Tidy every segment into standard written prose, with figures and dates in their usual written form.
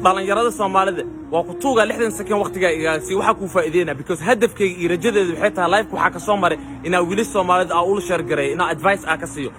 dhalinyarada Soomaalida waa ku tuuga 60 sakan waqtiga igaasi waxa ku faa'iideena because hadafkayga iyo rajadeedu waxay tahay life waxa ka soo maray inaa wili Soomaalida aan ula share garay inaa advice aan ka siiyo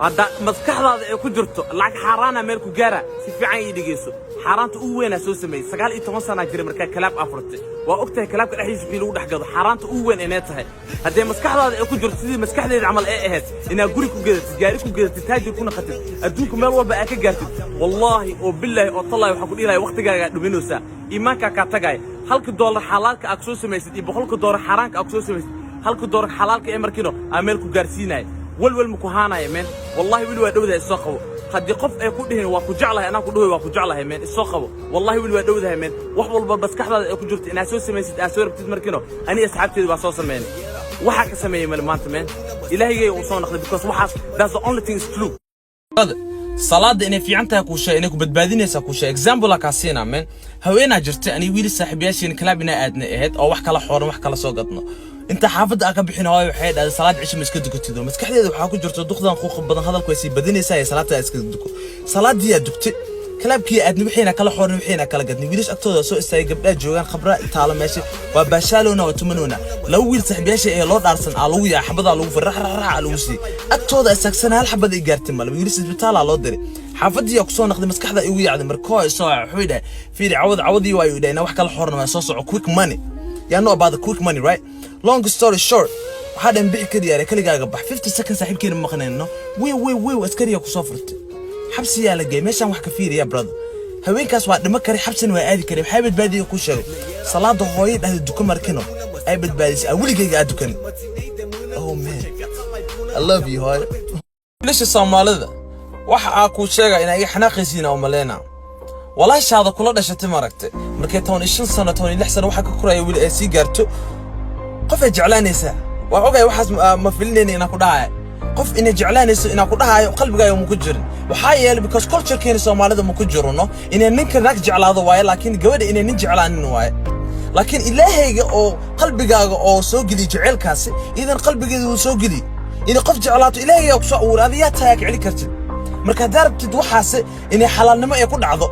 hada maskaxdaada ay ku jirto lacag xaraana meel ku gaara si fiican ii dhigeyso xaraanta ugu weyn soo sameeyay 19 sano jira marka kalaab afurtay waa ogtahay kalaabka dhaxdiisa wixii lagu dhaxgado xaraanta ugu weyn inay tahay hadee maskaxdaada ay ku jirto sidii maskaxdeeda amal ay ahayd inaa guri ku gadatid gaari ku gadatid taajir ku naqatid adduunka meel walba aad ka gaartid wallahi oo billahi oo tallahi waxa ku dhiiray waqtigaaga dhuminaysa iimaanka ka tagay $1 xalaalka aad soo sameeysid iyo $100 xaraanka aad soo sameeysid $1 xalaalka ee markino ameel ku gaarsiinay والول مكوهانا من والله ولو دودها السوقو قد يقف يكون هنا واكو جعلها انا كدوي واكو جعلها من السوقو والله ولو دودها من wax walba bas ka xadada ku jirto inaa soo sameeysid aasoo rabtid markino ani asxaabteedu waa soo sameeyeen waxa ka sameeyay maanta man ilaahigay uu soo naqday because waxaas that's the only thing is true salaada inay fiicantahay ku shay inay ku badbaadinaysa ku shay example ka siina man haweenaa jirta ani wiil saaxiibayaasheen kalaab ina aadna ahayd oo wax kala xooran wax kala soo gadno انت حافظ aka bixinaayo waxay dhaad salaad cisho ma iska dukatido maskaxdeeda waxa ku jirto duqdan quuq badan hadalku ay si badinaysaa ay salaada iska duko salaadii aad dugtay kalaabkii aadni wixiina kala xoorin wixiina kala gadni wiilish agtooda soo istaagay gabdhaha joogan khibra taalo meesha waa baashaalowna oo tumanoona law wiil saxiibayaasha ee loo dhaarsan lagu yaa xabada lagu farax lagu sii agtooda isagsan hal xabad ay gaartay mal wiilish isbitaal loo diray xaafadii ku soo naqday maskaxda igu yaacday markoo ay soo xuuday fiiri cawadii waa yidayna wax kala xoorin ma soo soco quick money you know about the quick money right long story short waxaa dhan bixi kariya kaligaaga bax 50 seconds saaxiibkeena ma qanayno way askariya ku soo furtay xabsi yaa la geeyay meeshan wax ka fiiriya brother haweenkaas waa dhima kari xabsin waa aadi kari waxay badbaadiyo ku sheego salaada hooyay dhahdo duka markino ay badbaadisay awiligayga aad dukan oh man I love you hooy lisha Soomaalida waxa aan ku sheegay inay xanaaqaysiina oo maleena walaashaada kula dhashatay maragtay markay 15 sano 16 sano waxa ka koraya wiil ay si gaarto qof jeclaanaysa waa ogay waxaas ma filinayna inaa ku dhahay qof ina jeclaanayso inaa ku dhahayo qalbigaaga ma ku jirin waxa yeelay because culture-keena Soomaalida ma ku jirno inay ninka rag jeclaado waaye laakiin gabadha inay nin jeclaanin waaye laakiin ilaahayga oo qalbigaaga oo soo geli jecelkaasi idan qalbigeedu uu soo geli in qof jeclaato ilaahayga ku soo uuraadiya taag cili kartid marka darabtid waxaas inay xalaalnimo ay ku dhacdo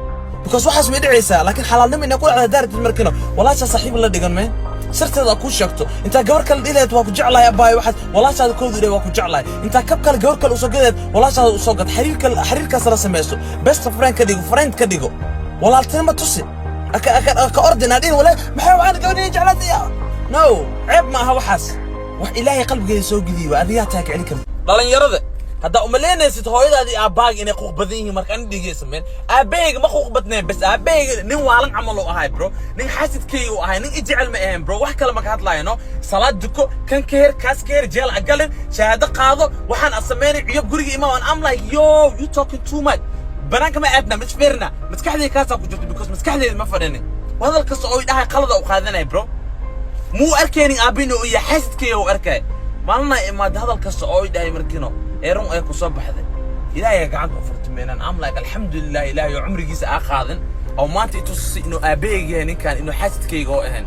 because waxaas way dhicaysaa laakiin xalaalnimo inay ku dhacdo darabtid markina walaasha saaxiib la dhigan meen sirteeda ku sheegto inta gabar kale dhileed waa ku jeclahay abaay waxaad walaashaada koodu dhee waa ku jeclahay inta kab kale gabar kale u soo gadeed walaashaada u soo gad xiriirkaas la sameeyo best friend ka dhigo walaaltinimo tusi aka ordinadin wala maxay waxaan gabadhii jeclaadaya no ceeb ma aha waxaas wax ilaahay qalbigeeda soo geliyo adiga taa ka celin karto dhalinyarada هذا أملينيست هويدا دي أباق إني خوخ بدينه مركان ديجي سمين أباق ما خوخ بدنين بس أباق نين وعلن عملوا هاي برو نين حاسد كيو هاي نين إجعل مئين برو واحد كلامك هطلع ينو صلاة دكو كان كير كاس كير جيل عقلن شهادة قاضو وحن أسميني عيوب قريق إمام and I'm like yo you talking too much بنانك ما أبنا مش فيرنا متكحدي كاسا كجوتي بكوس متكحدي ما فرني وهذا القصة أوي هاي قلده وقاذنا برو مو أركيني أبينو إيا حاسد كيو أركي مالنا إما هذا القصة أوي هاي مركينو ايرون اي كو صبحده الهي قاعد فرتمين ام لايك الحمد لله الهي عمريgiisa aqaadan oo maanta itus inuu aabeeyeen kan inuu xasidkayga oo ahan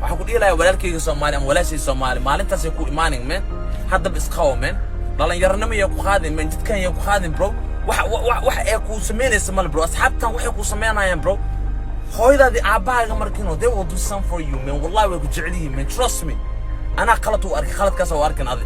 waxa ku dhiilay walaalkayga Soomaali ama walaashay Soomaali maalintaas ay ku imaanin men hadda bis qawmen dhalinyaranimo ay ku qaadin men jidkan ay ku qaadin bro wax ay ku sameynaysa mal bro asxaabtan waxay ku sameynayaan bro hooyadaadi aabaaga markino they will do something for you man wallahi way ku jecelihiin man trust me ana qalad u arki qaladkaas oo arkin adi